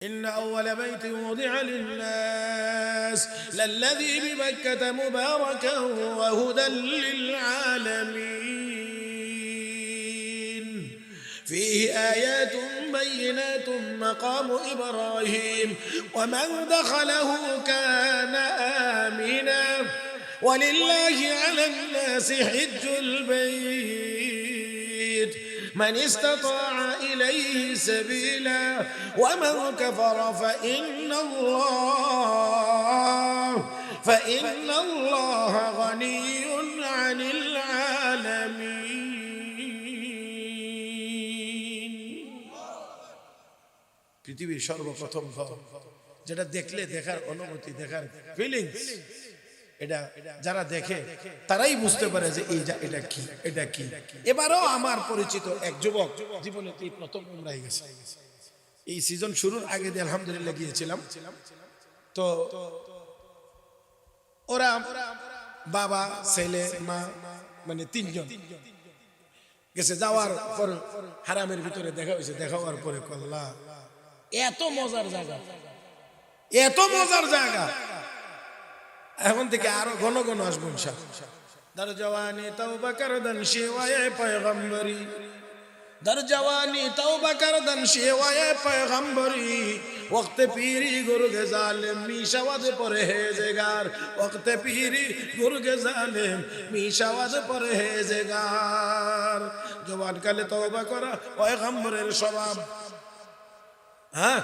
إن أول بيت وضع للناس للذي بمكة مباركا وهدى للعالمين فيه آيات بينات مقام إبراهيم ومن دخله كان آمنا ولله على الناس حج البيت من استطاع إليه سبيلا ومن كفر فإن الله غني عن العالمين পৃথিবীর সর্বপ্রথম ঘর যেটা দেখলে দেখার অনুভূতি দেখার ফিলিংস এটা যারা দেখে তারাই বুঝতে পারে যে এটা কি এবারও আমার পরিচিত এক যুবক জীবনে এই প্রথম উমরায় গেছে এই সিজন শুরুর আগে দিয়ে আলহামদুলিল্লাহ গিয়েছিলাম তো ওরা বাবা ছেলে মা মানে তিনজন গেছে যাওয়ার পর হারামের ভিতরে দেখা হয়েছে দেখা হওয়ার পরে কল্লা এত মজার জায়গা এখন থেকে আরো ঘন ঘন আসবো ইনশাআল্লাহ দর জওয়ানি তওবা করদন শিওয়ায়ে পয়গম্বরি দর জওয়ানি তওবা করদন শিওয়ায়ে পয়গম্বরি ওয়াক্ত পীরি গুরগে জালিম মিশাওয়াজ পরহেজগার ওয়াক্ত পীরি গুরগে জালিম মিশাওয়াজ পরহেজগার জওয়ান কালে তওবা করা পয়গম্বরের স্বভাব হ্যাঁ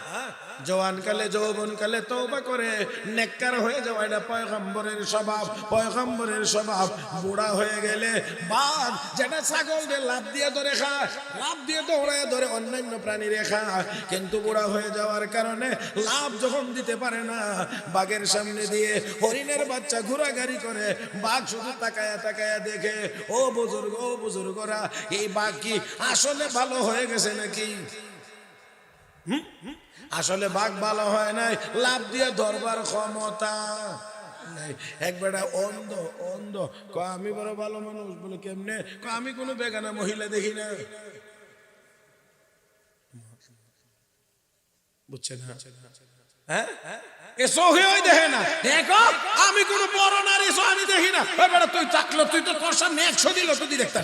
জওয়ান কালে যৌবন কালে তওবা করে নেককার হয়ে যাওয়া এটা পয়গম্বরের স্বভাব বুড়া হয়ে গেলে বাঘ যেটা ছাগলদের লাভ দিয়ে ধরে খায় লাভ দিয়ে দৌড়ায় ধরে অন্যান্য প্রাণীরে খায় কিন্তু বুড়া হয়ে যাওয়ার কারণে লাভ যখন দিতে পারে না বাঘের সামনে দিয়ে হরিণের বাচ্চা ঘোরাঘুরি করে বাঘ শুধু তাকায়া দেখে ও বুজুর্গরা এই বাঘ কি আসলে ভালো হয়ে গেছে নাকি আসলে বাঘ ভালো হয় নাই লাভ দিয়ে ধরবার ক্ষমতা নাই একবারে অন্ধ আমি বড় ভালো মানুষ বলে কেমনে আমি কোনো বেগানা মহিলা দেখি না বুঝছেন হ্যাঁ দেখে না দেখো আমি কোন বড় নারী আমি দেখি না তুই থাকলো তুই তো তোর সামনে 100 দিল তুই দেখতে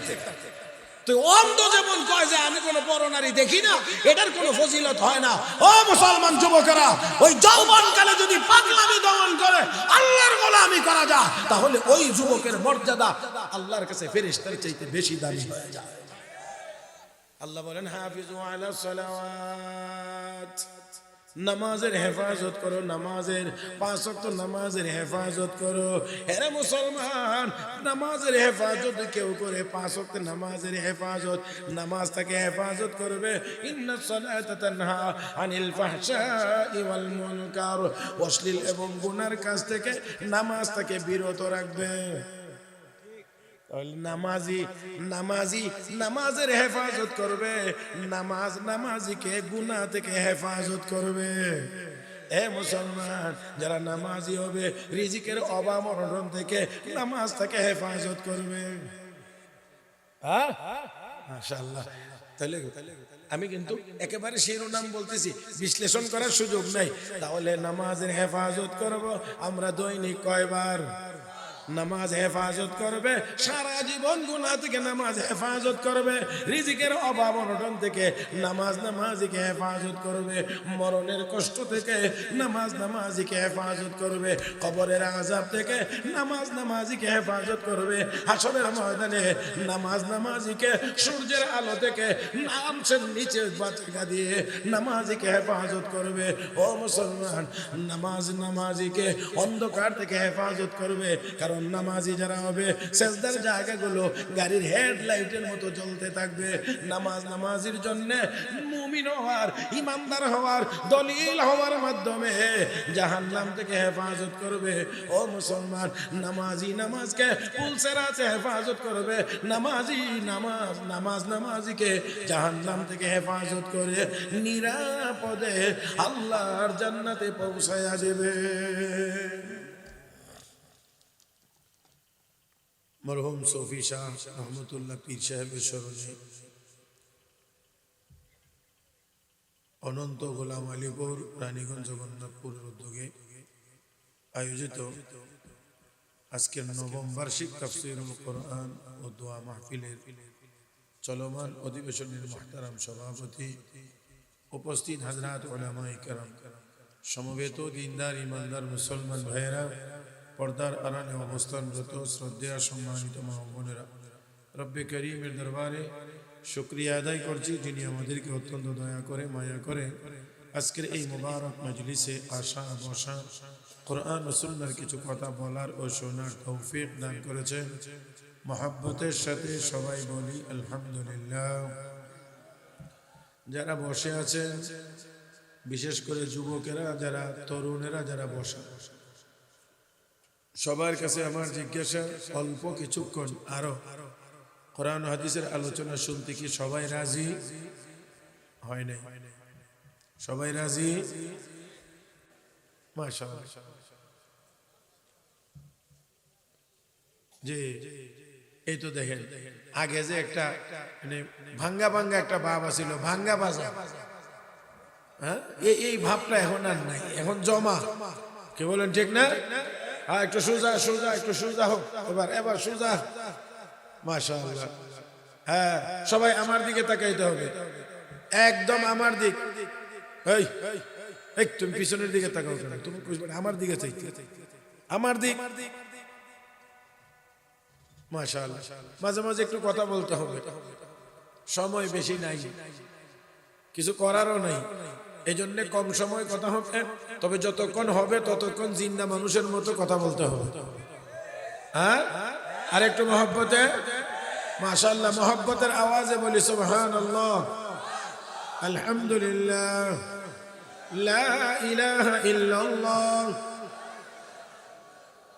তুই অন্ধ যেমন কয় যে আমি কোন বড় নারী দেখি না এটার কোনো ফজিলত হয় না ও মুসলমান যুবকেরা ওই যৌবন কালে যদি পাগলামি দমন করে আল্লাহর গোলামি করা যায় তাহলে ওই যুবকের মর্যাদা আল্লাহর কাছে ফেরেশতার চাইতে বেশি দামি হয়ে যায় আল্লাহ বলেন হাফিজু আলাস সালাওয়াত নামাজের হেফাজত করো নামাজের 5 ওয়াক্ত নামাজের হেফাজত করো হে মুসলমান নামাজের হেফাজত কেউ করে 5 ওয়াক্ত নামাজের হেফাজত নামাজটাকে হেফাজত করবে ইন্নাস সালাতা তানহা আনিল ফাহশাই ওয়াল মুনকার অশ্লীল এবং গুনার কাজ থেকে নামাজটাকে বিরত রাখবে নামাজের হেফাজত করবে নামাজিকে গুনাহ থেকে হেফাজত করবে এ মুসলমান যারা নামাজি হবে রিজিকের অভাব অনটন থেকে নামাজটাকে হেফাজত করবে মাশাআল্লাহ তাহলে আমি কিন্তু একেবারে শিরোনাম বলতেছি বিশ্লেষণ করার সুযোগ নাই তাহলে নামাজের হেফাজত করব আমরা দৈনিক কয়বার নামাজ হেফাজত করবে সারা জীবন গুনাহ থেকে নামাজ হেফাজত করবে রিজিকের অভাব অনটন থেকে নামাজিকে হেফাজত করবে মরণের কষ্ট থেকে নামাজিকে হেফাজত করবে কবরের আযাব থেকে নামাজিকে হেফাজত করবে হাসরের ময়দানে নামাজিকে সূর্যের আলো থেকে নামছেন নিচে বাতিকা দিয়ে নামাজিকে হেফাজত করবে ও মুসলমান নামাজিকে অন্ধকার থেকে হেফাজত করবে কারণ নামাজি যারা হবে সেজদার জায়গাগুলো গাড়ির হেডলাইটের মতো জ্বলতে থাকবে নামাজির জন্য মুমিন হওয়ার ইমানদার হওয়ার দলিল হওয়ার মাধ্যমে জাহান্নাম থেকে হেফাজত করবে ও মুসলমান নামাজকে পুলসেরাতে হেফাজত করবে নামাজিকে জাহান্নাম থেকে হেফাজত করে নিরাপদে আল্লাহর জান্নাতে পৌঁছায়া দেবে মরহুম সফি শাহ রহমতুল্লাহ পীর সাহেবের স্মরণে অনন্ত গোলাম আলীপুর রানীগঞ্জ জগন্নাথপুরের উদ্যোগে আয়োজিত আজকের নবম বার্ষিক তাফসীরুল কোরআন ও দোয়া মাহফিলের চলমান অধিবেশনের মুহতারাম সভাপতি, উপস্থিত হযরত উলামায়ে কেরাম, সমবেত দিনদার ইমানদার মুসলমান ভাইয়েরা, পর্দার আড়ালে অবস্থানরত শ্রদ্ধেয় সম্মানিত মা ও বোনেরা, রব্বে করিমের দরবারে শুকরিয়া আদায় করছি যিনি আমাদেরকে অত্যন্ত দয়া করে মায়া করে আজকের এই মুবারক মজলিসে আসা বসা, কোরআন ও সুন্নাহর কিছু কথা বলার ও শোনার তৌফিক দান করেছেন। মহব্বতের সাথে সবাই বলি আলহামদুলিল্লাহ। যারা বসে আছেন, বিশেষ করে যুবকেরা, যারা তরুণেরা, যারা বসা, সবার কাছে আমার জিজ্ঞাসা, অল্প কিছুক্ষণ আরো কোরআন হাদিসের আলোচনা শুনতে কি সবাই রাজি? হয় নাই? সবাই রাজি? মাশাআল্লাহ। জি, এই তো দেখেন, আগে যে একটা মানে ভাঙ্গা ভাঙ্গা একটা ভাব ছিল, ভাঙ্গা বাজা, হ্যাঁ, এই ভাবটা এখন আর নাই, এখন জমা। কে বলেন ঠিক না? হ্যাঁ, একটু সোজা সোজা, একটু সোজা হোক, এবার সোজা। মাশাআল্লাহ। হ্যাঁ, সবাই আমার দিকে তাকাইতে হবে, একদম আমার দিক। এই তুমি পিছনের দিকে তাকাও কেন? তুমি আমার দিকে চাইতে, আমার দিক। মাশাআল্লাহ। মাঝে মাঝে একটু কথা বলতে হবে, সময় বেশি নাই, কিছু করারও নাই, এই জন্য কম সময় কথা হবে, তবে যতক্ষণ হবে ততক্ষণ জিন্দা মানুষের মতো কথা বলতে হবে। হ্যাঁ, আর একটু মহব্বতে, মাশাআল্লাহ, মহব্বতের আওয়াজে বলি সুবহানাল্লাহ, আলহামদুলিল্লাহ, লা ইলাহা ইল্লাল্লাহ,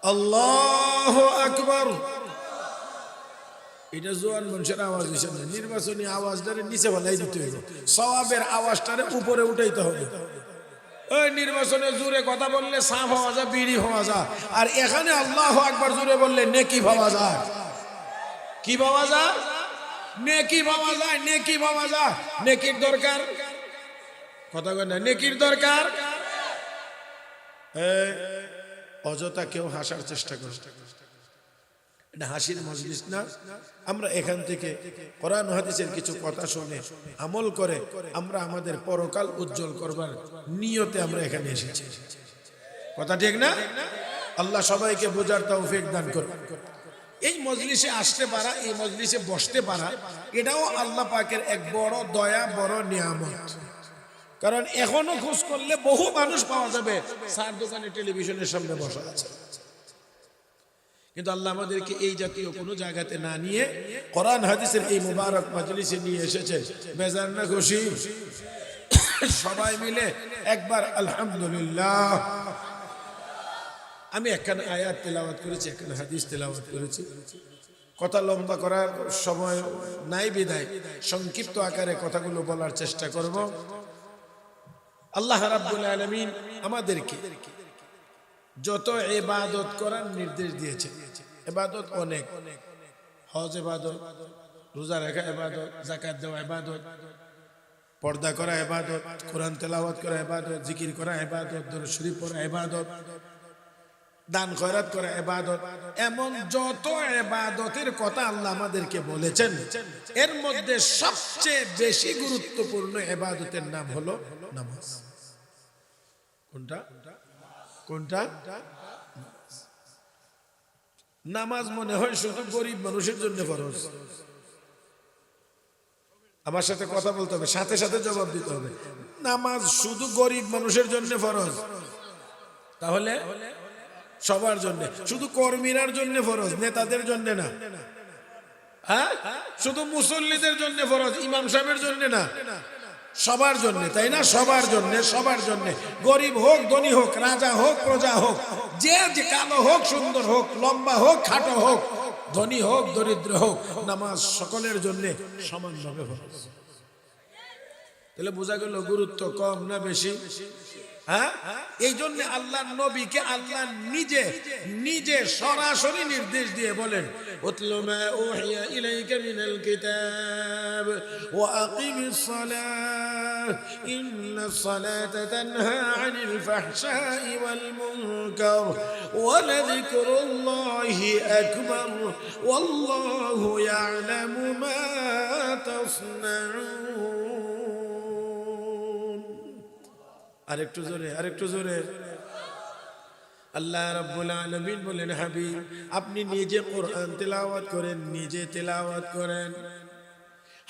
আল্লাহু আকবার। এটা জোয়ান মানুষের আওয়াজ হইছে না, নির্বাচনী আওয়াজটারে নিচে ফেলাই দিতে হবে, সওয়াবের আওয়াজটারে উপরে উঠাইতে হবে। ওই নির্বাচনে জোরে কথা বললে সাফ হওয়া যায়, বিড়ি হওয়া যায়, আর এখানে আল্লাহু আকবার জোরে বললে নেকি পাওয়া যায়। কি পাওয়া যায়? নেকি পাওয়া যায়, নেকি পাওয়া যায়। নেকির দরকার, কথা কয় না, নেকির দরকার। অযথা কেউ হাসার চেষ্টা করে, এটা হাসির মজলিস না। আমরা এখান থেকে কোরআন হাদিসের কিছু কথা শুনে আমল করে আমরা আমাদের পরকাল উজ্জ্বল করবার নিয়তে আমরা এখানে এসেছি। কথা ঠিক না? আল্লাহ সবাইকে বোঝার তৌফিক দান করুন। এই মজলিসে আসতে পারা, এই মজলিসে বসতে পারা, এটাও আল্লাহ পাকের এক বড় দয়া, বড় নিয়ামত। কারণ এখনো খোঁজ করলে বহু মানুষ পাওয়া যাবে চার দোকানে টেলিভিশনের সামনে বসা আছে, কিন্তু আল্লাহ আমাদেরকে এই জাতীয় কোনো জায়গাতে না নিয়ে কোরআন হাদিসের এই মুবারক মজলিসে নিয়ে এসেছে। বেজার না খুশি? সবাই মিলে একবার আলহামদুলিল্লাহ। আমি একখানে আয়াত তেলাওয়াত করেছি, একখানে হাদিস তেলাওয়াত করেছি। কথা লম্বা করার সময় নাই বিদায় সংক্ষিপ্ত আকারে কথাগুলো বলার চেষ্টা করব। আল্লাহ রাব্বুল আলামিন আমাদেরকে যত ইবাদত করার নির্দেশ দিয়েছে, ইবাদত অনেক, হজ ইবাদত, রোজা রাখা ইবাদত, যাকাত দেওয়া ইবাদত, পর্দা করা ইবাদত, কোরআন তেলাওয়াত করা ইবাদত, জিকির করা ইবাদত, দরুদ শরীফ পড়া ইবাদত, দান খয়রাত করা ইবাদত, এমন যত ইবাদতের কথা আল্লাহ আমাদেরকে বলেছেন, এর মধ্যে সবচেয়ে বেশি গুরুত্বপূর্ণ ইবাদতের নাম হলো নামাজ। কোনটা? কোনটা? নামাজ মনে হয় শুধু গরিব মানুষের জন্য ফরজ। আমার সাথে কথা বলতে হবে, সাথে সাথে জবাব দিতে হবে। নামাজ শুধু গরিব মানুষের জন্য ফরজ, তাহলে সবার জন্য, শুধু কর্মীরার জন্য ফরজ, নেতাদের জন্য না। হ্যাঁ, শুধু মুসল্লিদের জন্য ফরজ, ইমাম সাহেবের জন্য না, সবার জন্য, তাই না? সবার জন্য, সবার জন্য, গরিব হোক ধনী হোক, রাজা হোক প্রজা হোক, যে কালো হোক সুন্দর হোক, লম্বা হোক খাটো হোক, ধনী হোক দরিদ্র হোক, নামাজ সকলের জন্য সমানভাবে ফরজ। তাহলে বোঝা গেল গুরুত্ব কম না বেশি? হ্যাঁ, এই জন্য আল্লাহর নবীকে আল্লাহ নিজে নিজে সরাসরি নির্দেশ দিয়ে বলেন, উতলু মা উহিয়া ইলাইকা মিনাল কিতাব ওয়া আকিমিস সালাহ ইন্নাস সালাতা তানহা আনিল ফাহশাই ওয়াল মুনকার ওয়া লাযিকরুল্লাহি আকবার ওয়াল্লাহু ইয়ালামু মা তাসনাউন। আরেকটু জোরে। আল্লাহ রাব্বুল আলামিন বলেন, হাবিব আপনি নিজে কোরআন তেলাওয়াত করেন, নিজে তেলাওয়াত করেন।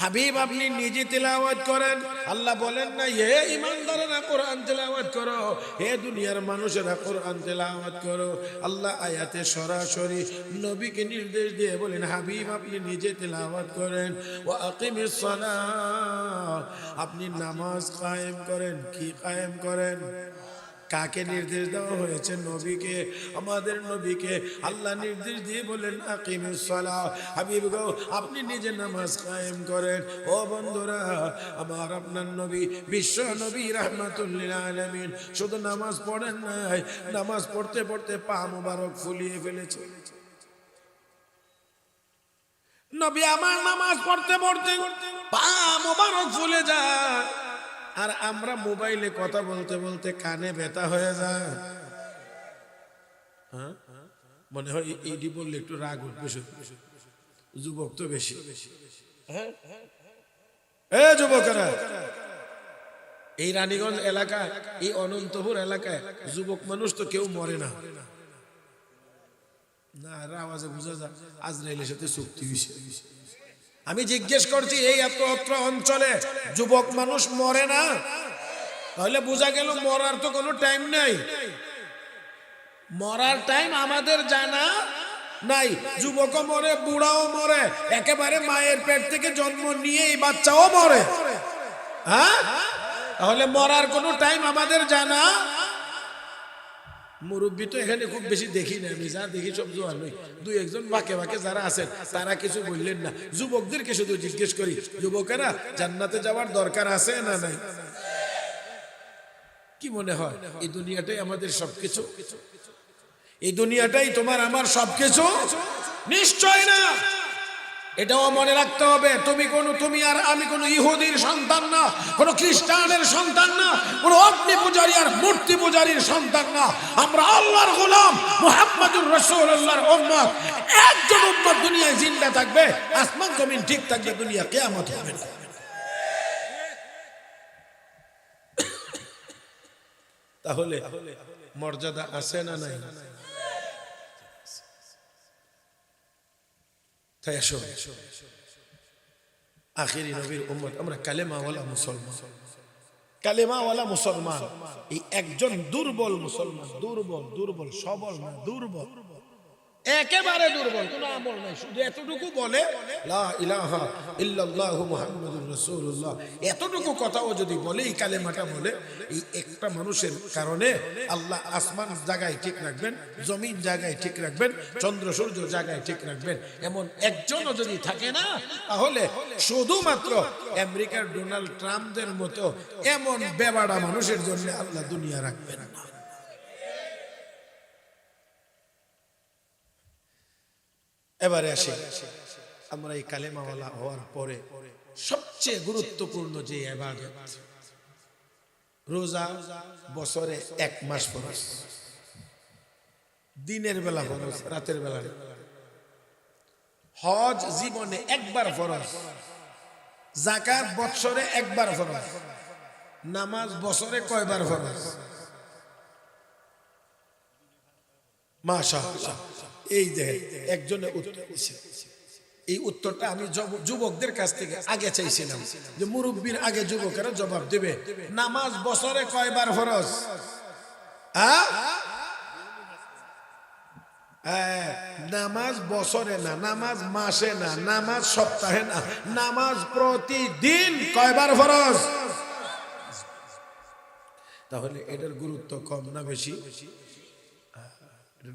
হাবিব আপনি নিজে তেলাওয়াত করেন। আল্লাহ বলেন না হে ঈমানদারেরা কোরআন তেলাওয়াত করো, হে দুনিয়ার মানুষেরা কোরআন তেলাওয়াত করো। আল্লাহ আয়াতে সরাসরি নবীকে নির্দেশ দিয়ে বলেন, হাবিব আপনি নিজে তেলাওয়াত করেন। ওয়া আকিমিস সালাহ, আপনি নামাজ কায়েম করেন। কি কায়েম করেন? কাকে নির্দেশ দেওয়া হয়েছে? নবীকে, আমাদের নবীকে আল্লাহ নির্দেশ দিয়ে বলেন আকিমিস সালাহ, হাবিব গো আপনি নিজে নামাজ কায়েম করেন। ও বন্ধুরা, আমার আপনার নবী বিশ্ব নবী রাহমাতুল লিল আলামিন শুধু নামাজ পড়েন নাই, নামাজ পড়তে পড়তে পা মোবারক ফুলিয়ে ফেলেছে। নবী আমার নামাজ পড়তে পড়তে পা মোবারক ফুলে যায়, আর আমরা মোবাইলে কথা বলতে বলতে কানে ব্যথা হয়ে যায়। হ্যাঁ, মনে হয় এইটি বললে একটু রাগ উঠবে, যুবক তো বেশি। যুবকেরা, এই রানীগঞ্জ এলাকায়, এই অনন্তপুর এলাকায় যুবক মানুষ তো কেউ মরে না। না, আওয়াজে বোঝা যায় আজরাইলের সাথে চুক্তি হয়েছে। আমি জিজ্ঞেস করছি, এই এত অঞ্চলে যুবক মানুষ মরে না? তাহলে বোঝা গেল মরার তো কোনো টাইম নাই। মরার টাইম আমাদের জানা নাই। যুবকও মরে, বুড়াও মরে, একেবারে মায়ের পেট থেকে জন্ম নিয়ে এই বাচ্চাও মরে। হ্যাঁ, তাহলে মরার কোনো টাইম আমাদের জানা। মুরব্বী তো এখানে খুব বেশি দেখি না, আমি যা দেখি সব জোয়ান নই। দুই একজন বাকে বাকে যারা আছেন তারা কিছু বললেন না। যুবকদেরকে শুধু জিজ্ঞেস করি, যুবকেরা জান্নাতে যাওয়ার দরকার আছে না নাই? কি মনে হয় এই দুনিয়াটাই আমাদের সবকিছু? এই দুনিয়াটাই তোমার আমার সবকিছু? নিশ্চয় না। এটাও মনে রাখতে হবে, তুমি আর আমি কোনো ইহুদির সন্তান না, কোনো খ্রিস্টানের সন্তান না, কোনো অগ্নি পূজারী আর মূর্তি পূজারীর সন্তান না। আমরা আল্লাহর গোলাম, মুহাম্মদুর রাসূলুল্লাহর উম্মত। একজন উম্মত দুনিয়ায় জিন্দা থাকবে, আসমান জমিন ঠিক থাকবে, দুনিয়া কিয়ামত হবে না। তাহলে মর্যাদা আছে না নাই? তাই আসো, আখিরি নবীর উম্মত আমরা, কালেমাওয়ালা মুসলমান। কালেমাওয়ালা মুসলমান, এই একজন দুর্বল মুসলমান, দুর্বল সবল না, দুর্বল, একেবারে দুর্বল, কোনো আমল নাই, শুধু এতটুকু বলে লা ইলাহা ইল্লাল্লাহু মুহাম্মাদুর রাসূলুল্লাহ, এতটুকু কথাও যদি বলে, এই কালেমাটা বলে, এই একটা মানুষের কারণে আল্লাহ আসমান জায়গায় ঠিক রাখবেন, জমিন জায়গায় ঠিক রাখবেন, চন্দ্র সূর্য জায়গায় ঠিক রাখবেন। এমন একজনও যদি থাকে না, তাহলে শুধুমাত্র আমেরিকার ডোনাল্ড ট্রাম্পদের মতো এমন বেবাড়া মানুষের জন্য আল্লাহ দুনিয়া রাখবেন না। এবারে আসি, আমরা এই কালেমাওয়ালা হওয়ার পরে সবচেয়ে গুরুত্বপূর্ণ যে ইবাদত, রোজা বছরে 1 মাস ফরজ, দিনের বেলা ফরজ, রাতের বেলা। হজ জীবনে একবার ফরজ, যাকাত বছরে একবার ফরজ, নামাজ বছরে কয়বার ফরজ? মাশাআল্লাহ। এই যে একজনে উত্তর দিয়েছে, এই উত্তরটা আমি যুবকদের কাছ থেকে আগে চাইছিলাম, যে মুরব্বীর আগে যুবকেরা জবাব দেবে। নামাজ বছরে কয়বার ফরজ? নামাজ বছরে না, নামাজ মাসে না, নামাজ সপ্তাহে না, নামাজ প্রতিদিন কয়বার ফরজ? তাহলে এটার গুরুত্ব কম না বেশি?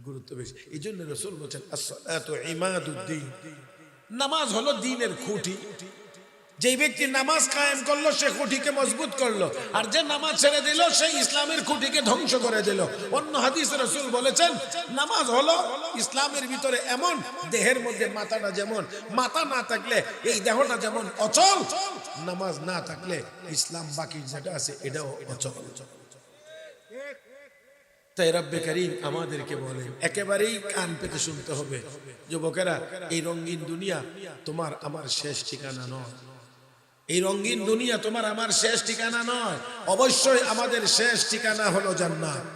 গুরুত্ব বেশি। এই জন্য রাসূল বলেন, আসসালাতু ইমাদুদ্দিন, নামাজ হলো দ্বীনের খুঁটি। যেই ব্যক্তি নামাজ কায়েম করলো সে খুঁটিকে মজবুত করলো, আর যে নামাজ ছেড়ে দিল সেই ইসলামের খুঁটিকে ধ্বংস করে দিল। অন্য হাদিসে রাসূল বলেছেন নামাজ হলো ইসলামের ভিতরে এমন, দেহের মধ্যে মাথাটা যেমন, মাথা না থাকলে এই দেহটা যেমন অচল, নামাজ না থাকলে ইসলাম বাকি যেটা আছে এটাও অচল। তাই রব্বে করিম আমাদেরকে বলে একেবারেই কান পেতে শুনতে হবে, যুবকেরা এই রঙিন দুনিয়া তোমার আমার শেষ ঠিকানা নয়। এই রঙিন দুনিয়া তোমার আমার শেষ ঠিকানা নয়, অবশ্যই আমাদের শেষ ঠিকানা হলো জান্নাত।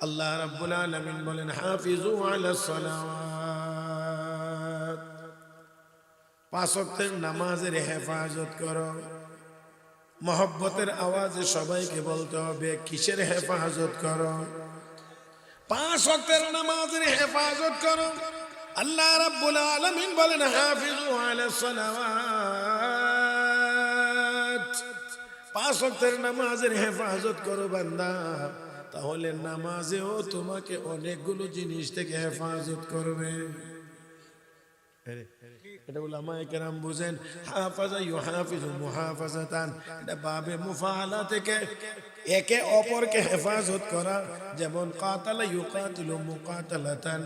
আল্লাহ রাব্বুল আলামিন বলেন হাফিজু আলাস সালাওয়াত, পাঁচ ওয়াক্তের নামাজের হেফাজত করো। মহব্বতের আওয়াজে সবাইকে বলতে হবে কিসের হেফাজত করো? পাঁচ ওয়াক্তের নামাজের হেফাজত করো। আল্লাহ রাব্বুল আলামিন বলেন হাফিজু আলাস সালাওয়াত, পাঁচ ওয়াক্তের নামাজের হেফাজত করো বান্দা, তাহলে নামাজেও তোমাকে অনেকগুলো জিনিস থেকে হেফাজত করবে। এটা উলামায়ে কেরাম বুঝেন হাফাজা ইউহাফিজু মুহাফাজাতান, এটা বাবে মুফাআলা থেকে একে অপরকে হেফাজত করা, যেমন কাতালা ইউকাতিলু মুকাতালাতান,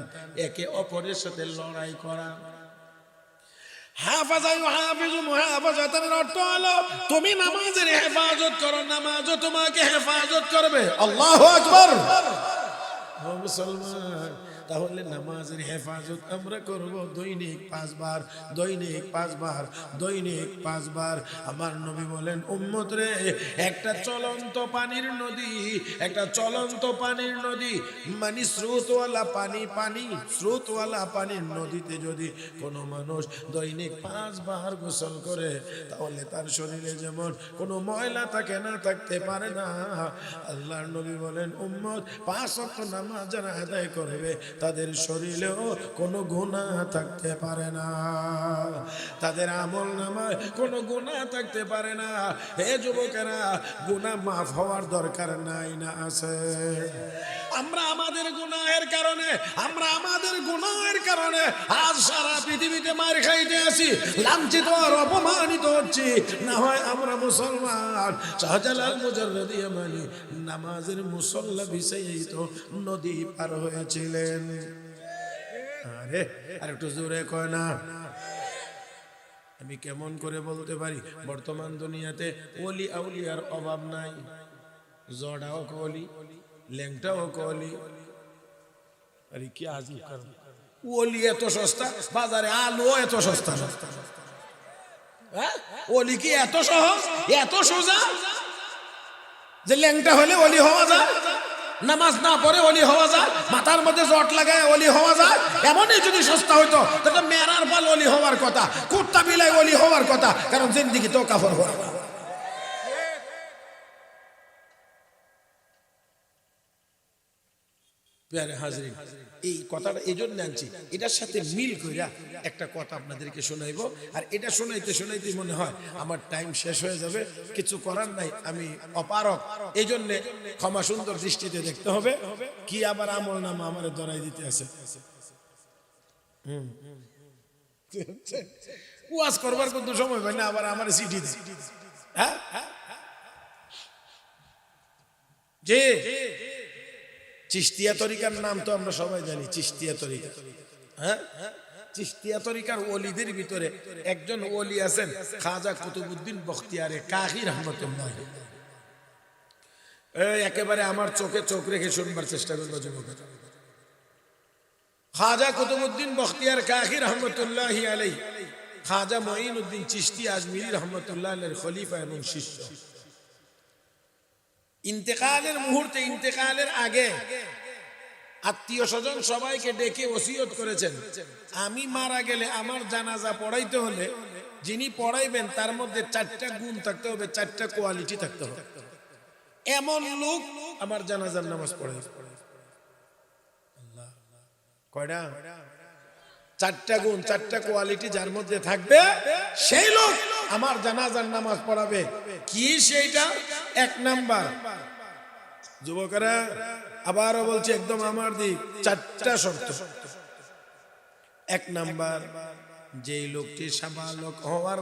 একে অপরের সাথে লড়াই করা। হাফাজা ইউহাফিজু মুহাফাজাতান এর অর্থ হলো তুমি নামাজের হেফাজত করো, নামাজও তোমাকে হেফাজত করবে। আল্লাহু আকবার। ও মুসলমান, তাহলে নামাজের হেফাজত আমরা করব দৈনিক 5 বার, দৈনিক 5 বার, দৈনিক 5 বার। আমার নবী বলেন উম্মত রে, একটা চলন্ত পানির নদী, একটা চলন্ত পানির নদী মানে স্রোতওয়ালা পানি, স্রোতওয়ালা পানির নদীতে যদি কোনো মানুষ দৈনিক 5 বার গোসল করে, তাহলে তার শরীরে যেমন কোনো ময়লা থাকে না, থাকতে পারে না। আল্লাহর নবী বলেন উম্মত 5 ওয়াক্ত নামাজ যারা আদায় করবে তাদের শরীরেও কোনো গুনাহ থাকতে পারে না, তাদের আমল নামায় কোনো গুনাহ থাকতে পারে না। হে যুবকেরা, গুনাহ মাফ হওয়ার দরকার নাই না আছে? আমরা আমাদের গুনাহের কারণে আজ সারা পৃথিবীতে মার খাইতে আছি, লাঞ্ছিত আর অপমানিত হচ্ছি। না হয় আমরা মুসলমান। শাহজালাল মুজাররদি ইয়ামানি নামাজের মুসল্লা বিছাইয়ে তো নদী পার হয়েছিলেন। আরে আর একটু জোরে কয় না। আমি কেমন করে বলতে পারি, বর্তমান দুনিয়াতে ওলি আউলিয়ার অভাব নাই, জড়াও কলি, ল্যাংটাও কলি। আরে কি আজীব কারণ, ওলি এত সস্তা, বাজারে আলু এত সস্তা। ওলি কি এত সহজ, এত সোজা যে ল্যাংটা হলে ওলি হওয়া যায়? নামাজ না পড়ে ওলি হওয়া যায়, মাথার মধ্যে জট লাগায় ওলি হওয়া যায়? এমনই যদি সস্তা হইতো তাহলে মেরার পাল ওলি হওয়ার কথা, কুত্তা বিলাই ওলি হওয়ার কথা, কারণ জিন্দিগি তো কাফর হওয়ার। প্যারে হাজরিন, এই কথাটা এই জন্য আনছি, এটার সাথে মিল কইরা একটা কথা আপনাদেরকে শোনাইবো। আর এটা শোনাইতে মনে হয় আমার টাইম শেষ হয়ে যাবে, কিছু করার নাই, আমি অপারক, এই জন্য ক্ষমা সুন্দর দৃষ্টিতে দেখতে হবে। কি আবার আমল নামা আমার ধরাই দিতে আছে? ওয়াজ করবার কিন্তু সময় পাই না, আবার আমার চিঠি দিই। হ্যাঁ যে চিশতিয়া তরিকার নাম তো আমরা সবাই জানি, চিশতিয়া তরিকা। হ্যাঁ, চিশতিয়া তরিকার ওলিদের ভিতরে একজন ওলি আছেন খাজা কুতুবউদ্দিন বখতিয়ারে কাহি রহমাতুল্লাহ। একেবারে আমার চোখে চোখ রেখে শুনবার চেষ্টা করবো যুবকেরা। খাজা কুতুবউদ্দিন বখতিয়ার কাহি রহমাতুল্লাহ আলাইহি খাজা মঈনুদ্দিন চিশতি আজমিরি রহমাতুল্লাহ আলাইহির খলিফা এবং শিষ্য। ইন্তেকালের মুহূর্তে, ইন্তেকালের আগে আত্মীয় স্বজন সবাইকে ডেকে ওসিয়ত করেছেন, আমি মারা গেলে আমার জানাজা পড়াইতে হলে যিনি পড়াইবেন তার মধ্যে 4টা গুণ থাকতে হবে, 4টা কোয়ালিটি থাকতে হবে। এমন লোক আমার জানাজার নামাজ পড়াই। কয়টা? 4টা গুণ, 4টা কোয়ালিটি যার মধ্যে থাকবে সেই লোক আমার জানাজার নামাজ পড়াবে। কি সেইটা? 1 নাম্বার, যুবকেরা আবারও বলছি একদম আমার দিক, 4টা শর্ত। 1 নাম্বার, যেই লোকটি সাবালক হওয়ার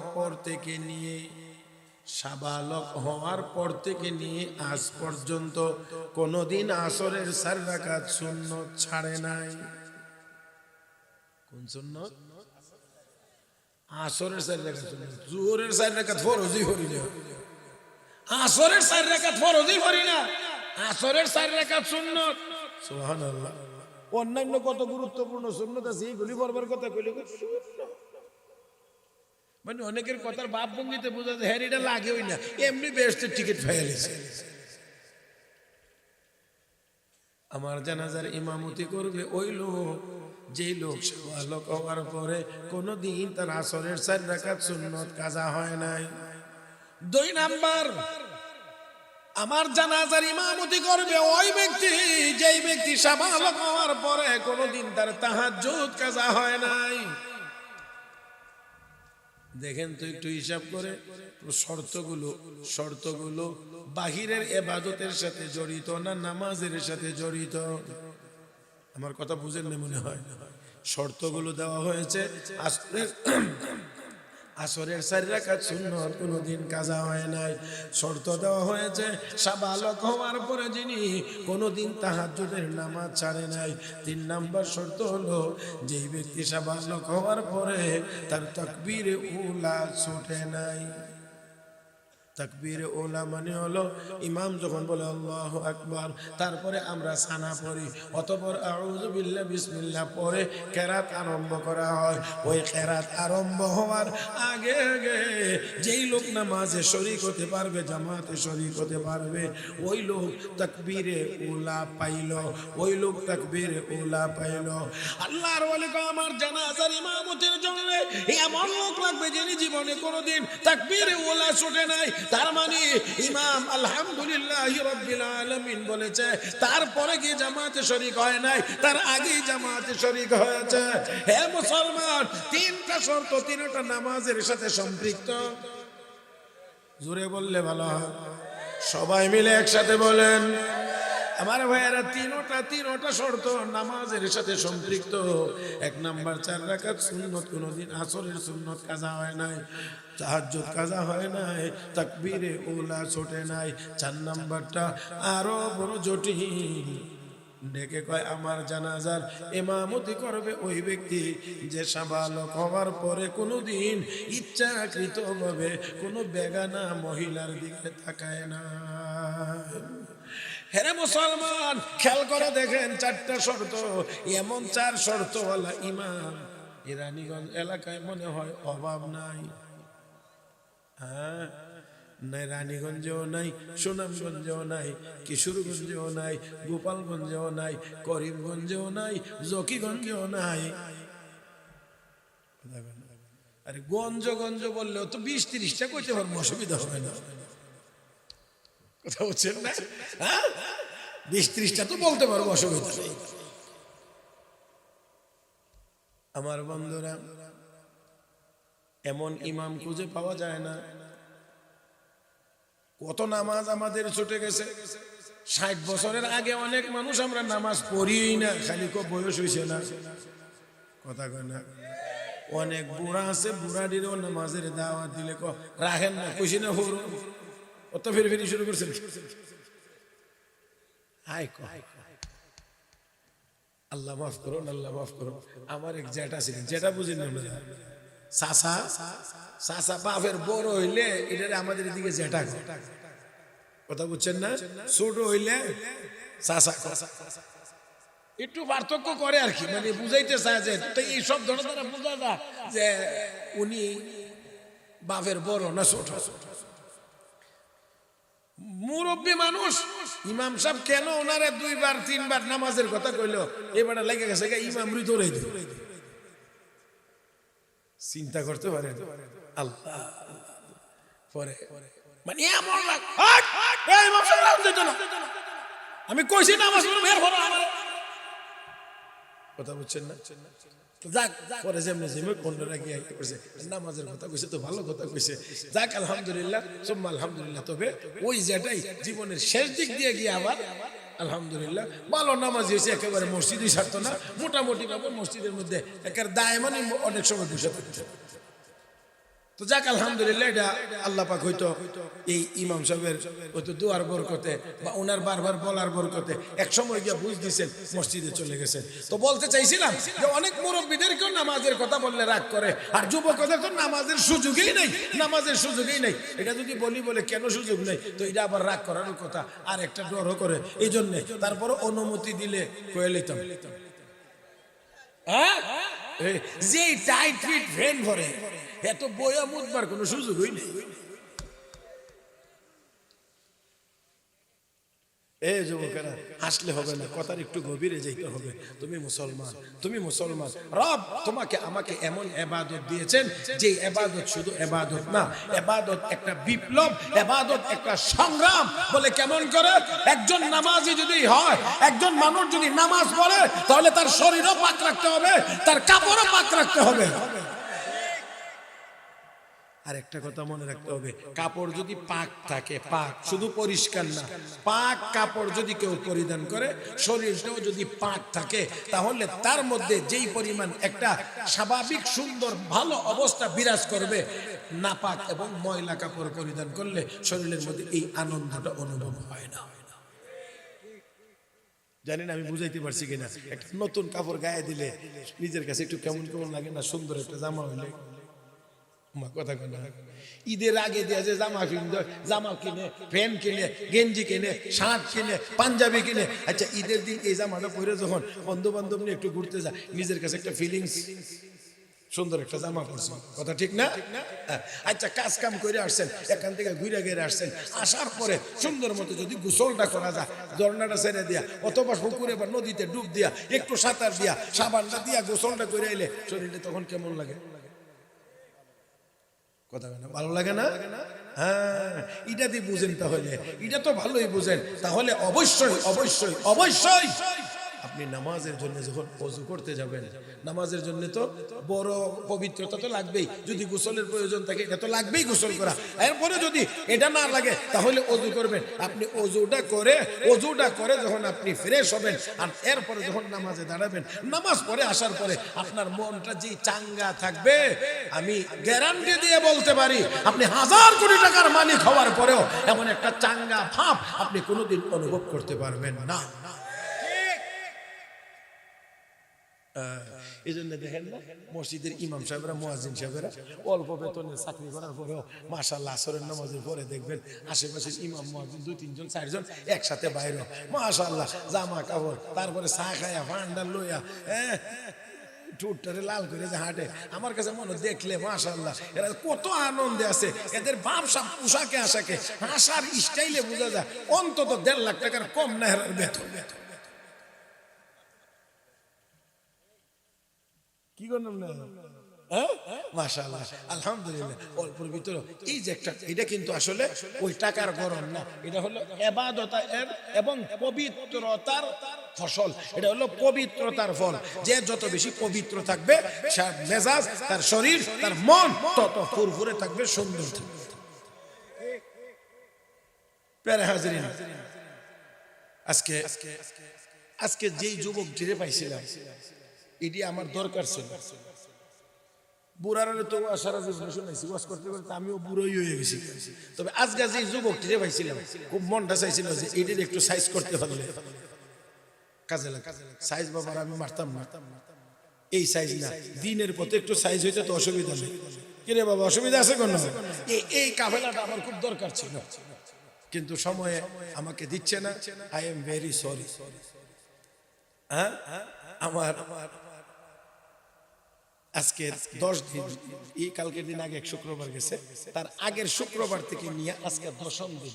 পর থেকে নিয়ে আজ পর্যন্ত কোনদিন আসরের 4 রাকাত সুন্নত ছাড়ে নাই। কোন সুন্নত? আসরের 4 রাকাত সুন্নত। জোহরের 4 রাকাত ফরজই পড়ি না, আসরের 4 রাকাত ফরজই পড়ি না, আসরের 4 রাকাত সুন্নত। সুবহানাল্লাহ। অন্যান্য কত গুরুত্বপূর্ণ সুন্নত আছে, এইগুলি পড়বার কথা কইলে মানে অনেকের কথার বাপ ভঙ্গিতে বোঝা যায় হ্যাঁ এটা লাগেই না, এমনি বেহেশতের টিকিট ফাইলেছে। আমার জানাজার ইমামতি করবে ওই লোক, যেই লোক সাবালক হওয়ার পরে কোনদিন তার আসরের 4 রাকাত সুন্নত কাজা হয় নাই। 2 নাম্বার, আমার জানাজার ইমামতি করবে ওই ব্যক্তি, যেই ব্যক্তি সাবালক হওয়ার পরে কোনদিন তার তাহাজ্জুদ কাজা হয় নাই। দেখেন তো একটু হিসাব করে, শর্তগুলো বাহিরের ইবাদতের সাথে জড়িত না নামাজের সাথে জড়িত? আমার কথা বুঝেন না মনে হয়। শর্তগুলো দেওয়া হয়েছে, আসরের 4 রাকাত সুন্নত কোনদিন কাজা হয় নাই। শর্ত দেওয়া হয়েছে সাবালক হওয়ার পরে যিনি কোনদিন তাহাজ্জুদের নামাজ ছাড়ে নাই। 3 নাম্বার শর্ত হলো যেই ব্যক্তি সাবালক হওয়ার পরে তার তাকবীরে উলা ছুটে নাই। তাকবীরে উলা মানে হলো ইমাম যখন বলে আল্লাহু আকবার, তারপরে আমরা সানা পড়ি, অতঃপর আউযু বিল্লাহ বিসমিল্লাহ পরে কেরাত আরম্ভ করা হয়। ওই কেরাত আরম্ভ হওয়ার আগে আগে যেই লোক নামাজে শরীক হতে পারবে, জামাতে শরীক হতে পারবে, ওই লোক তাকবীরে উলা পাইল, ওই লোক তাকবীরে উলা পাইল। আল্লাহর ওয়ালি আমার জানাজার ইমামতির জন্য এমন লোক লাগবে যিনি জীবনে কোনোদিন তাকবীরে উলা ছুটে নাই। তার মানে ইমাম আলহামদুলিল্লাহ রাব্বিল আলামিন বলেছে, তারপরে কি জামাতে শরীক হয় নাই, তার আগেই জামাতে শরীক হয়েছে। হে মুসলমান, 3টা শর্ত 3টা নামাজের সাথে সম্পৃক্ত। জোরে বললে ভালো হয়, সবাই মিলে একসাথে বলেন। আমার ভাইয়েরা, 3টা শর্ত নামাজের সাথে সম্পৃক্ত। 1 নাম্বার 4 রাকাত সুন্নত কোনদিন আসরের সুন্নত কাজা হয় নাই, তাহাজ্জুদ কাজা হয় নাই, তাকবীরে উলা ছোটে নাই। 4 নাম্বারটা আরো বড় জটিল। ডেকে কয় আমার জানাজার ইমামতি করবে ওই ব্যক্তি যে সাবালক হওয়ার পরে কোনোদিন ইচ্ছাকৃতভাবে কোনো বেগানা মহিলার দিকে তাকায় না। হেরে মুসলমান, খেয়াল করে দেখেন 4টা শর্ত, এমন 4 শর্তওয়ালা ইমাম এই রানীগঞ্জ এলাকায় মনে হয় অভাব নাই। হ্যাঁ, নাই রানীগঞ্জেও নাই, সুনামগঞ্জেও নাই, কিশোরগঞ্জেও নাই, গোপালগঞ্জেও নাই, করিমগঞ্জেও নাই, জকিগঞ্জেও নাই। আরে গঞ্জ বললেও তো 20-30টা কইতে পারবো, অসুবিধা হবে না। কথা বলছেন না? 20-30টা তো বলতে পারবো, অসুবিধা নেই। আমার বন্ধুরা, এমন ইমাম খুঁজে পাওয়া যায় না। কত নামাজ আমাদের ছুটে গেছে। 60 বছরের আগে অনেক মানুষ আমরা নামাজ পড়িই না, খালি বয়স হয়েছে না। কথা কয় না? অনেক বুড়া আছে, বুড়াটিরও নামাজের দাওয়াত দিলে রাখেন না, খুশি না হরু অত ফেরি শুরু করছেন। আল্লাহ মাফ করুন, আল্লাহ মাফ করুন। আমার এক জ্যাঠা ছিলেন, যেটা বুঝেন না, চাচা বাপের বড় হইলে এটা আমাদের দিকে জ্যাঠা। কথা বুঝছেন না? ছোট হইলে চাচা, একটু পার্থক্য করে আর কি, মানে বুঝাইতে চায় যে এই সব ধরনের দ্বারা বোঝা যায় যে উনি বাপের বড় না ছোট। মুরব্বী মানুষ, ইমাম সাহেব কেন ওনারে 2-3 বার নামাজের কথা কইলো, এবারে লেগে গেছে ইমাম ধরে দিল। চিন্তা করতে পারেন আল্লাহ। পরে মানে এমন আমি কইছি নামাজ কথা বুঝছেন না? যাক, পরে যেমনি যেমনি কোনটা গিয়ে করছে নামাজের কথা কইছে, তো ভালো কথা কইছে, যাক আলহামদুলিল্লাহ সুম্মা আলহামদুলিল্লাহ। তবে ওই যেটাই জীবনের শেষ দিক দিয়ে গিয়ে আবার আলহামদুলিল্লাহ ভালো নামাজি হয়েছে, একেবারে মসজিদই ছাড়তো না, মোটামুটি ভাবে মসজিদের মধ্যে একেবারে দায়মানি অনেক সময় বসে থাকতো। তো যাক আলহামদুলিল্লাহ, এটা আল্লাহ পাক হয়তো এই ইমাম সাহেবের হয়তো দুয়ার বরকতে বা ওনার বারবার বলার বরকতে এক সময় গিয়ে বুঝ দিয়েছেন, মসজিদে চলে গেছেন। তো বলতে চাইছিলাম যে অনেক মুরব্বীদেরকেও নামাজের কথা বললে রাগ করে, আর যুবকদের তো নামাজের সুযোগই নেই, নামাজের সুযোগই নেই। এটা যদি বলি বলে কেন সুযোগ নেই, তো এটা আবার রাগ করার কথা, আর একটা ডরও করে। এই জন্যে তারপরে অনুমতি দিলে কয়ে লিতাম, যে টাইট ফিট ভ্রেন ভরে এত বয়া মুদবার কোনো সুযোগই নেই। এই যুবকেরা আসলে হবে না, কথার একটু গভীরে যেতে হবে। তুমি মুসলমান, তুমি মুসলমান, রব তোমাকে আমাকে এমন ইবাদত দিয়েছেন যে ইবাদত শুধু ইবাদত না, ইবাদত একটা বিপ্লব, ইবাদত একটা সংগ্রাম। বলে কেমন করে? একজন নামাজি যদি হয়, একজন মানুষ যদি নামাজ পড়ে, তাহলে তার শরীরও পাক রাখতে হবে, তার কাপড়ও পাক রাখতে হবে। আর একটা কথা মনে রাখতে হবে, কাপড় যদি পাক থাকে, পাক শুধু পরিষ্কার না, পাক কাপড় যদি কেউ পরিধান করে, শরীরটাও যদি পাক থাকে, তাহলে তার মধ্যে যেই পরিমাণ একটা স্বাভাবিক সুন্দর ভালো অবস্থা বিরাজ করবে, নাপাক এবং ময়লা কাপড় পরিধান করলে শরীরের মধ্যে এই আনন্দটা অনুভব হয় না। জানি না আমি বুঝাইতে পারছি কিনা। একটা নতুন কাপড় গায়ে দিলে নিজের কাছে একটু কেমন কেমন লাগে না? সুন্দর একটা জামা হইলে, কথা কথা ঈদের আগে দিয়ে যে জামা কিনে, প্যান্ট কিনে, গেঞ্জি কিনে, শার্ট কিনে, পাঞ্জাবি কিনে, আচ্ছা ঈদের দিন এই জামাটা পরে যখন বন্ধু বান্ধব নিয়ে একটু ঘুরতে যায়, নিজের কাছে একটা ফিলিংস, সুন্দর একটা জামা পরছে, কথা ঠিক না? আচ্ছা কাজ কাম করে আসছেন, এখান থেকে ঘুরে ঘিরে আসছেন, আসার পরে সুন্দর মতো যদি গোসলটা করা যায়, ঝর্ণাটা ছেড়ে দিয়া অথবা পুকুরে বা নদীতে ডুব দিয়া একটু সাঁতার দিয়া সাবানটা দিয়া গোসলটা করে এলে শরীরে তখন কেমন লাগে? কথা না, ভালো লাগে না? হ্যাঁ, এটা দিয়ে বুঝেন, তাহলে এটা তো ভালোই বুঝেন। তাহলে অবশ্যই অবশ্যই অবশ্যই আপনি নামাজের জন্য যখন ওযু করতে যাবেন, নামাজের জন্য তো বড় পবিত্রতা তো লাগবেই। যদি গোসলের প্রয়োজন থাকে, এটা তো লাগবেই গোসল করা। এরপরে যদি এটা না লাগে, তাহলে ওযু করবেন। আপনি ওযুটা করে যখন আপনি ফ্রেশ হবেন, আর এরপরে যখন নামাজে দাঁড়াবেন, নামাজ পড়ে আসার পরে আপনার মনটা যে চাঙ্গা থাকবে, আমি গ্যারান্টি দিয়ে বলতে পারি, আপনি 1000 কোটি টাকার মালিক হওয়ার পরেও এমন একটা চাঙ্গা ভাব আপনি কোনোদিন অনুভব করতে পারবেন না। এই জন্য দেখেন না, মসজিদের ইমাম সাহেবরা, মুয়াজ্জিন সাহেবরা অল্প বেতনে চাকরি করার পরেও মাশাআল্লাহ আসরের নামাজের পরে দেখবেন আশেপাশের ইমাম মুয়াজ্জিন 2-3 জন 4 জন একসাথে বাইরে, মাশাআল্লাহ জামা কাপড়, তারপরে চা খায়া ভান্ডা লইয়া ঠোঁটটারে লাল করে যে হাঁটে। আমার কাছে মনে দেখলে মাশাআল্লাহ এরা কত আনন্দে আছে। এদের ব্যবসা পোশাকে আশাকে হাসার স্টাইলে বোঝা যায় অন্তত 1.5 লাখ টাকার কম না এর বেতন। কি করলাম না? মাশাআল্লাহ আলহামদুলিল্লাহ, অল্পের ভিতরে এই যে একটা, এটা কিন্তু আসলে ওই টাকার গরম না, এটা হলো ইবাদতের এবং পবিত্রতার ফসল। এটা হলো পবিত্রতার ফল। যে যত বেশি পবিত্র থাকবে, তার মেজাজ, তার শরীর, তার মন তত ফুরফুরে থাকবে, সুন্দর থাকবে। প্যারা হাজরিন, আজকে যেই যুবক টিরে পাইছিলাম, এটি আমার দরকার ছিল। বুড়ারা তো সারা জীবন শুনেছি, ওয়াজ করতে করতে আমিও বুড়োই হয়ে গেছি। তবে আজকে যে যুবকটিরে পাইছিলাম, খুব মনটা চাইছিল যে এটির একটু সাইজ করতে পারলে কাজে লাগে। সাইজ বাবার আমি মারতাম না, এই সাইজ না, দিনের পথে একটু সাইজ হইতে তো অসুবিধা নেই। কিরে বাবা, অসুবিধা আছে কোনো? এই কাফেলাটা আমার খুব দরকার ছিল, কিন্তু সময়ে আমাকে দিচ্ছে না। I am very sorry. হ্যাঁ, আমার আজকে 10 দিন, এই কালকের দিন আগে এক শুক্রবার গেছে, তার আগের শুক্রবার থেকে নিয়ে আজকে 10ম দিন।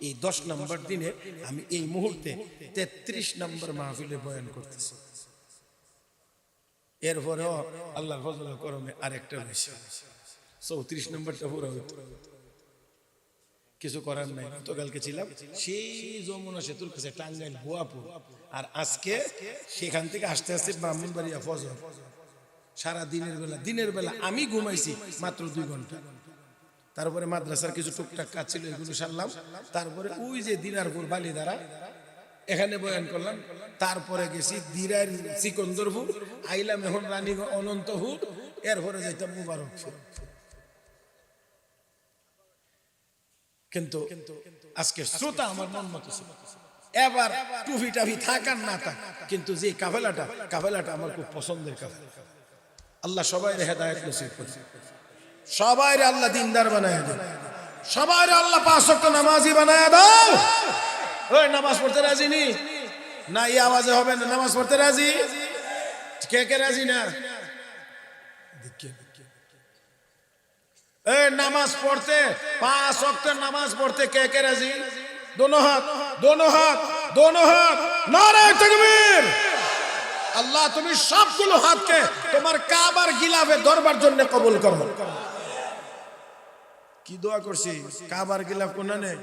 এই 10 নম্বর দিনে আমি এই মুহূর্তে 33 নম্বর মাহফিলে বয়ান করতেছি। এরপরেও আল্লাহর ফজল করমে আরেকটা বেশি, 34 নম্বরটা পুরো হইতো। কিছু করার নাই। গতকালকে ছিলাম সেই যমুনা সেতুর কাছে টাঙ্গাইল বোয়াপুর, আর আজকে সেখান থেকে আসতে আসতে ব্রাহ্মণবাড়িয়া ফজর। সারা দিনের বেলা আমি ঘুমাইছি মাত্র 2 ঘন্টা। তারপরে মাদ্রাসার কিছু টুকটাক কাজ ছিল, এগুলো সারলাম। তারপরে ওই যে দিনারপুর বালিধারা, এখানে বয়ান করলাম, তারপরে গেছি দিরার সিকন্দরপুর, আইলাম এখন রানীগঞ্জ অনন্তপুর, এরপরে যাইতাম মুবারকপুর। কিন্তু আজকে শ্রোতা আমার মন মতো ছিল। এবার টুফি টাফি থাকার না থাক, কিন্তু যে কাফেলাটা আমার খুব পছন্দের কাফেলা। আল্লাহ সবাইরে হেদায়েত নসিব করুন, সবাইরে আল্লাহ দিনদার বানায় দেন, সবাইরে আল্লাহ 5 ওয়াক্ত নামাজি বানায় দাও। ওই নামাজ পড়তে রাজি নি? না এই আওয়াজে হবে না। নামাজ পড়তে রাজি? কে কে রাজি না? এই নামাজ পড়তে 5 ওয়াক্ত নামাজ পড়তে কে কে রাজি? দোনো হাত, দোনো হাত, দোনো হাত, নারে তাকবীর। আল্লাহ তুমি সবগুলো হাতকে তোমার কাবার গিলাফে ধরবার জন্য কবুল করো। কি দোয়া করছি? কাবার গিলাফ কোনানে,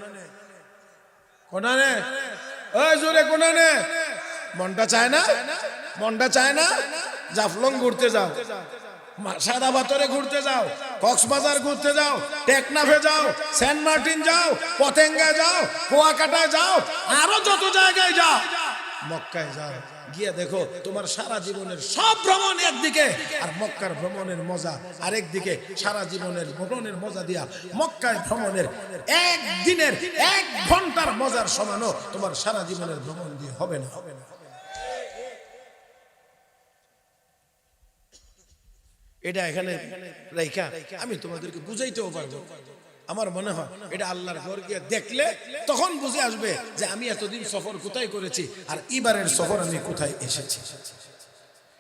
কোনানে, ওই জোরে কোনানে। মনটা চায় না? মনটা চায় না? জাফলং ঘুরতে যাও, সাদা পাথরে ঘুরতে যাও, কক্সবাজার ঘুরতে যাও, টেকনাফে যাও, সেন্ট মার্টিন যাও, পতেঙ্গা যাও, কুয়াকাটায় যাও, আরো যত জায়গায় যাও, মক্কায় যাও, গিয়ে দেখো তোমার সারা জীবনের সব ভ্রমণ একদিকে, আর মক্কার ভ্রমণের মজা আরেক দিকে। সারা জীবনের ভ্রমণের মজা দিয়া মক্কায় ভ্রমণের একদিনের 1 ঘন্টার মজার সমানও তোমার সারা জীবনের ভ্রমণ দিয়ে হবে না। এটা এখানে রাইখা আমি তোমাদেরকে বুঝাইতেও পারবো। আমার মনে হয় এটা আল্লাহর ঘর গিয়ে দেখলে তখন বুঝে আসবে যে আমি এতদিন সফর কোথায় করেছি আর এবারের সফর আমি কোথায় এসেছি।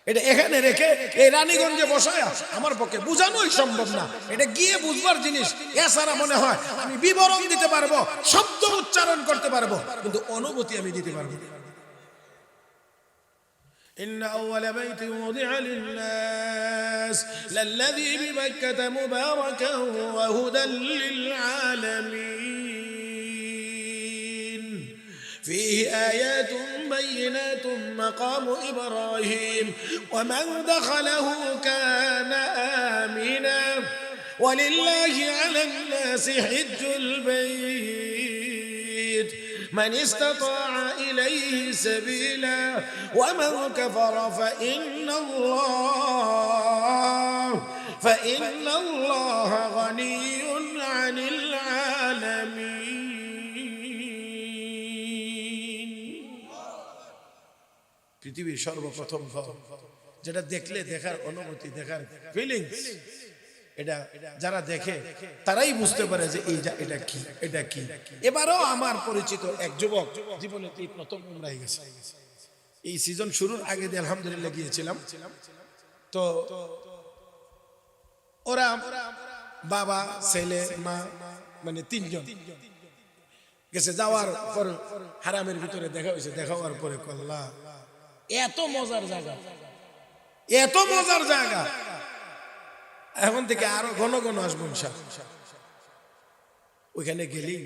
এটা এখানে রেখে এই রানীগঞ্জে বসায় আমার পক্ষে বোঝানোই সম্ভব না। এটা গিয়ে বুঝবার জিনিস। এছাড়া মনে হয় আমি বিবরণ দিতে পারবো, শব্দ উচ্চারণ করতে পারবো, কিন্তু অনুভূতি আমি দিতে পারবো না। إن أول بيت وضع للناس للذي بمكة مباركا وهدى للعالمين فيه آيات بينات مقام إبراهيم ومن دخله كان آمنا ولله على الناس حج البيت من استطاع إليه سبيلا ومن كفر فإن الله غني عن العالمين পৃথিবীর সর্বপ্রথম ঘর, যেটা দেখলে দেখার অনুভূতি, দেখার ফিলিংস, এটা যারা দেখে তারাই বুঝতে পারে যে এটা কি, এটা কি। এবারও আমার পরিচিত এক যুবক জীবনে প্রথম উমরায় গেছে। এই সিজন শুরুর আগে দিয়ে আলহামদুলিল্লাহ গিয়েছিলাম। তো ওরা বাবা, ছেলে, মা, মানে 3 জন গেছে। যাওয়ার পর হারামের ভিতরে দেখা হয়েছে। দেখা হওয়ার পরে কল্লা এত মজার জায়গা, এত মজার জায়গা, এখন থেকে আরো ঘন ঘন আসবো ইনশাআল্লাহ। ওইখানে গেলি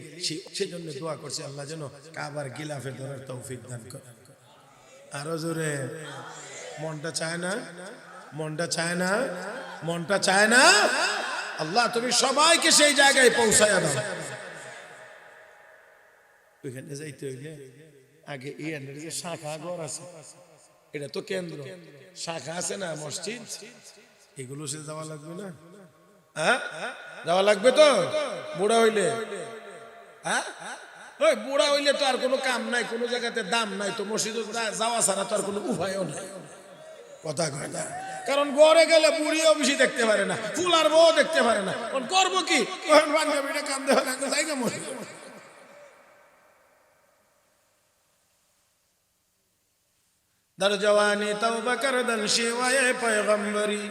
সেই জন্য দোয়া করছি আল্লাহ যেন কাবার গিলাফে ধরার তৌফিক দান করে। আরো জোরে। মনটা চায় না? মনটা চায় না? মনটা চায় না? আল্লাহ তুমি সবাইকে সেই জায়গায় পৌঁছায় দাও। ওইখানে যাইতে হইলে আগে এই যে শাখা ঘর আছে, এটা তো কেন্দ্র, শাখা আছে না মসজিদ, এগুলো সে যাওয়া লাগবে না? হ্যাঁ যাওয়া লাগবে তো। বুড়া হইলে, হ্যাঁ ওই বুড়া হইলে তো আর কোনো কাম নাই, কোনো জায়গাতে দাম নাই, তো মসজিদে যাওয়া ছাড়া তো আর কোনো উপায়ও নাই। কথা কয় না, কারণ ঘরে গেলে বুড়িও বেশি দেখতে পারে না, ফুল আর বউ দেখতে পারে না, করবো কি? বান্ধবীটা কান্দে হলে জায়গা মসজিদ। در جوانی توبه کردن شیوه پیغمبری،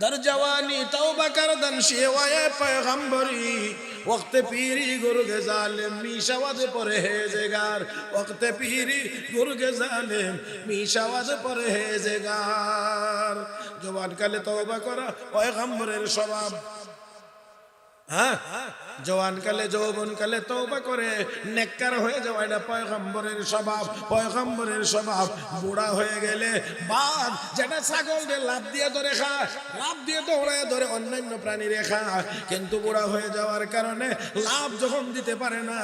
در جوانی توبه کردن شیوه پیغمبری، وقت پیری گرگ ظالم می شود پرهیزگار، وقت پیری گرگ ظالم می شود پرهیزگار। জওয়ান কালে তওবা করা পয়গম্বরের স্বভাব। হ্যাঁ, জওয়ানকালে যৌবনকালে তওবা করে নেককার হয়ে যাওয়া এটা পয়গম্বরের স্বভাব, পয়গম্বরের স্বভাব। বুড়া হয়ে গেলে বাঘ যেটা ছাগলকে লাফ দিয়ে ধরে খায়, লাফ দিয়ে দৌড়ায় ধরে অন্যান্য প্রাণীরে খায়, কিন্তু বুড়া হয়ে যাওয়ার কারণে লাফ যখন দিতে পারে না,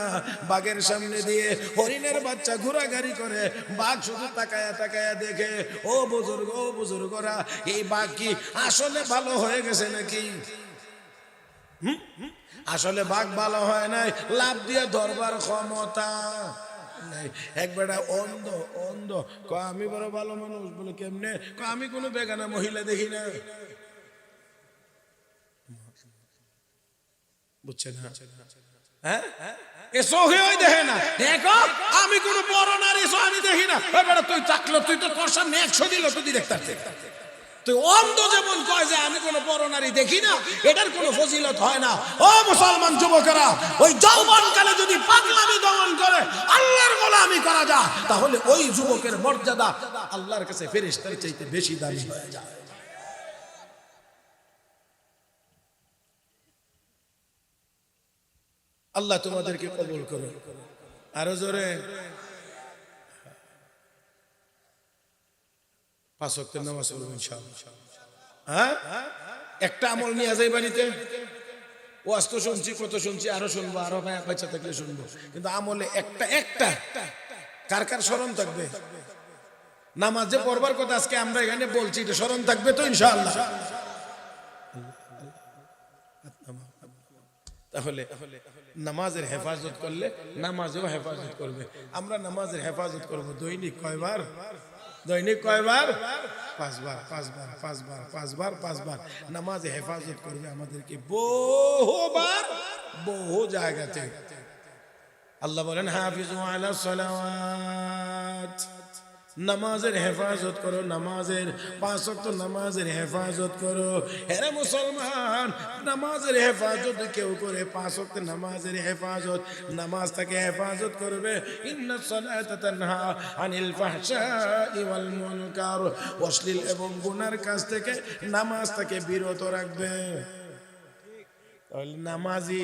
বাঘের সামনে দিয়ে হরিণের বাচ্চা ঘোরাঘুরি করে, বাঘ শুধু তাকায়া তাকায়া দেখে। ও বুজুর্গ, ও বুজুর্গরা, এই বাঘ কি আসলে ভালো হয়ে গেছে নাকি? আসলে বাঘ ভালো হয় নাই, লাভ দিয়ে ধরবার ক্ষমতা নাই। একবারে অন্ধ অন্ধ আমি বড় ভালো মানুষ বলে কেমনে, আমি কোনো বেগানা মহিলা দেখি না। বুঝছে না? হ্যাঁ, দেখে না, দেখো আমি কোনো বড় নারী আমি দেখি না। তুই চাকলো, তুই তো তোর সামনে 100 দিল, তুই দেখতে তুই অন্ধ যেমন কয় যে আমি কোনো বড় নারী দেখি না, এটার কোনো ফজিলত হয় না। ও মুসলমান যুবকেরা, ওই যৌবনকালে যদি পাগলামি দমন করে আল্লাহর গোলামি করা যায়, তাহলে ওই যুবকের মর্যাদা আল্লাহর কাছে ফেরেশতার চাইতে বেশি দামি হয়ে যায়। আল্লাহ তোমাদেরকে কবুল করুন। আরো জোরে 5 ওয়াক্তের নামাজ পড়ব ইনশাআল্লাহ। হ্যাঁ, একটা আমল নিয়ে যাই বাড়িতে। ওয়াজ তো শুনছি, কত শুনছি, আরো শুনবো, আরো বাচ্চা থাকলে শুনবো, কিন্তু আমলে একটা একটা কার কার স্মরণ থাকবে? নামাজ যে পড়বার কথা আজকে আমরা এখানে বলছি, এটা স্মরণ থাকবে তো ইনশাআল্লাহ? তাহলে নামাজের হেফাজত করলে নামাজেও হেফাজত করবে। আমরা নামাজের হেফাজত করব দৈনিক কয়বার? দৈনিক কয়বার? 5 বার, 5 বার, 5 বার, 5 বার, 5 বার নামাজে হেফাজত করবে আমাদেরকে বহুবার, বহু জায়গাতে। আল্লাহ বলেন হাফিজু আলাস সালাওয়াত, নামাজের হেফাজত করো, নামাজের 5 ওয়াক্ত নামাজের হেফাজত করো। হে মুসলমান, নামাজের হেফাজত কেউ করে 5 ওয়াক্ত নামাজের হেফাজত, নামাজ তাকে হেফাজত করবে। ইন্নাস সালাতা তানহা আনিল ফাহশাই ওয়াল মুনকার, অশ্লীল এবং গুনার কাজ থেকে নামাজ তাকে বিরত রাখবে। নামাজি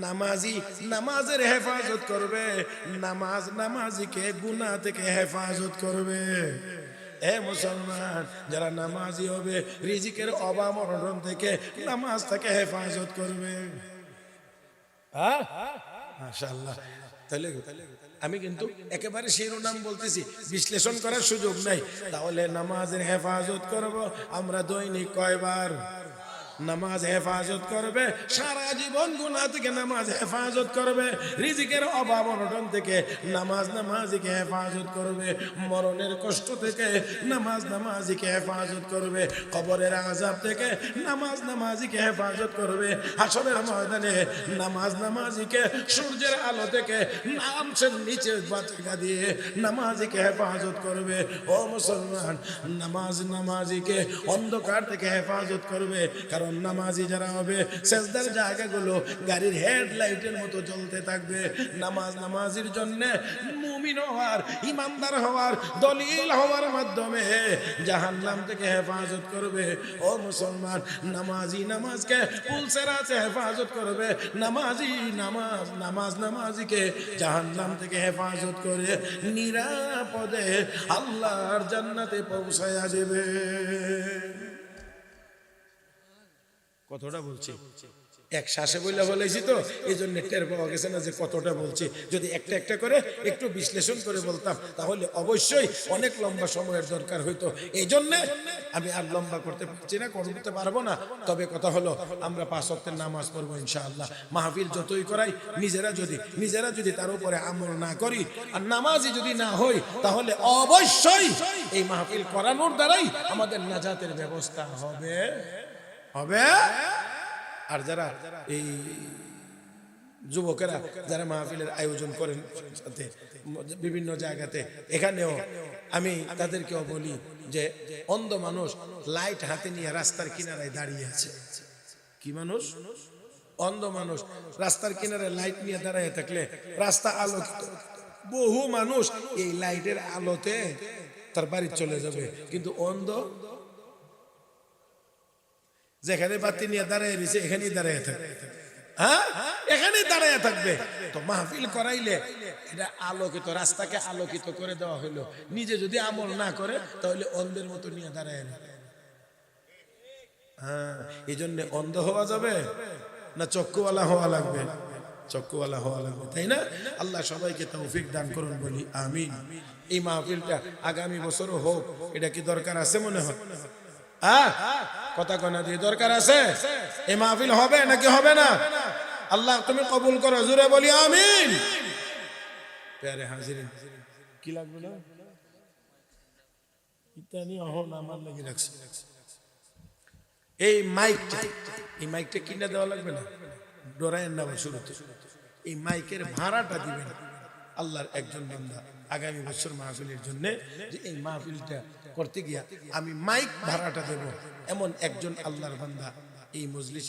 নামাজি নামাজের হেফাজত করবে, নামাজ নামাজিকে গুনাহ থেকে হেফাজত করবে। এ মুসলমান, যারা নামাজি হবে রিজিকের অভাব অনটন থেকে নামাজ তাকে হেফাজত করবে। হ্যাঁ, মাশাআল্লাহ। তাহলে আমি কিন্তু একেবারে শিরোনাম বলতেছি, বিশ্লেষণ করার সুযোগ নাই। তাহলে নামাজের হেফাজত করব আমরা দৈনিক কয়বার? নামাজ হেফাজত করবে, সারা জীবন গুনাহ থেকে নামাজ হেফাজত করবে, রিজিকের অভাব অনটন থেকে নামাজ নামাজিকে হেফাজত করবে, মরণের কষ্ট থেকে নামাজ নামাজিকে হেফাজত করবে, কবরের আযাব থেকে নামাজ নামাজিকে হেফাজত করবে, হাসরের ময়দানে নামাজ নামাজিকে সূর্যের আলো থেকে নামছেন নিচে বাতিকা দিয়ে নামাজিকে হেফাজত করবে। ও মুসলমান, নামাজ নামাজিকে অন্ধকার থেকে হেফাজত করবে। কারণ নামাজি যারা হবে সেজদার জায়গাগুলো গাড়ির হেডলাইটের মতো জ্বলতে থাকবে। নামাজ নামাজির জন্য মুমিন হওয়ার, ইমানদার হওয়ার, দলিল হওয়ার মাধ্যমে জাহান্নাম থেকে হেফাজত করবে। ও মুসলমান, নামাজি নামাজকে পুলসেরাতে হেফাজত করবে। নামাজি নামাজ নামাজিকে জাহান্নাম থেকে হেফাজত করে নিরাপদে আল্লাহর জান্নাতে পৌঁছায়া দেবে। কতটা বলছি? এক শ্বাসে বইলা বলেছি তো, এই জন্য টের পাওয়া গেছে না যে কতটা বলছি। যদি একটা একটা করে একটু বিশ্লেষণ করে বলতাম তাহলে অবশ্যই অনেক লম্বা সময়ের দরকার হইতো। এই জন্য আমি আর লম্বা করতে পারছি না, করতে পারবো না। তবে কথা হলো, আমরা 5 ওয়াক্তের নামাজ পড়বো ইনশাআল্লাহ। মাহফিল যতই করাই, নিজেরা যদি তার উপরে আমল না করি আর নামাজি যদি না হই, তাহলে অবশ্যই এই মাহফিল করানোর দ্বারাই আমাদের নাজাতের ব্যবস্থা হবে। আর যারা এই যুবকেরা যারা মাহফিলের আয়োজন করেন সাথে বিভিন্ন জায়গাতে, এখানেও আমি তাদেরকেও বলি যে অন্ধ মানুষ লাইট হাতে নিয়ে রাস্তার কিনারায় দাঁড়িয়ে আছে। কি মানুষ? অন্ধ মানুষ রাস্তার কিনারে লাইট নিয়ে দাঁড়িয়ে থাকলে রাস্তা আলোকিত, বহু মানুষ এই লাইটের আলোতে তার বাড়ি চলে যাবে। কিন্তু অন্ধ যেখানে বাতি নিয়ে দাঁড়িয়ে রয়েছে এখানেই দাঁড়িয়ে থাকে। হ্যাঁ, এখানেই দাঁড়ায় থাকবে। তো মাহফিল করাইলে এটা আলোকিত, রাস্তাকে আলোকিত করে দেওয়া হলো। নিজে যদি আমল না করে তাহলে অন্ধের মতো নিয়ে দাঁড়ায় না। হ্যাঁ, এই জন্য অন্ধ হওয়া যাবে না, চক্ষুওয়ালা হওয়া লাগবে? চক্ষুওয়ালা হওয়া লাগবে, তাই না? আল্লাহ সবাইকে তৌফিক দান করুন, বলি আমিন। এই মাহফিলটা আগামী বছরও হোক, এটা কি দরকার আছে মনে হয়? কথা কনা দিয়ে দরকার আছে? এই মাহফিল হবে নাকি হবে না? আল্লাহ তুমি কবুল করো, জোরে বলি আমিন। প্যারে হাজিরিন, কি লাগবে না ইতানি অহন আমার লাগি রাখছে। এই মাইকটা কিনে দেওয়া লাগবে না? ডরায়েন না শুরুতে। এই মাইকের ভাড়াটা দিবেন আল্লাহর একজন বান্দা আগামী বছর মাহফিলের জন্য, যে এই মাহফিলটা করতে গিয়া আমি মাইক ভাড়াটা দেব, এমন একজন আল্লাহর বান্দা এই মজলিসে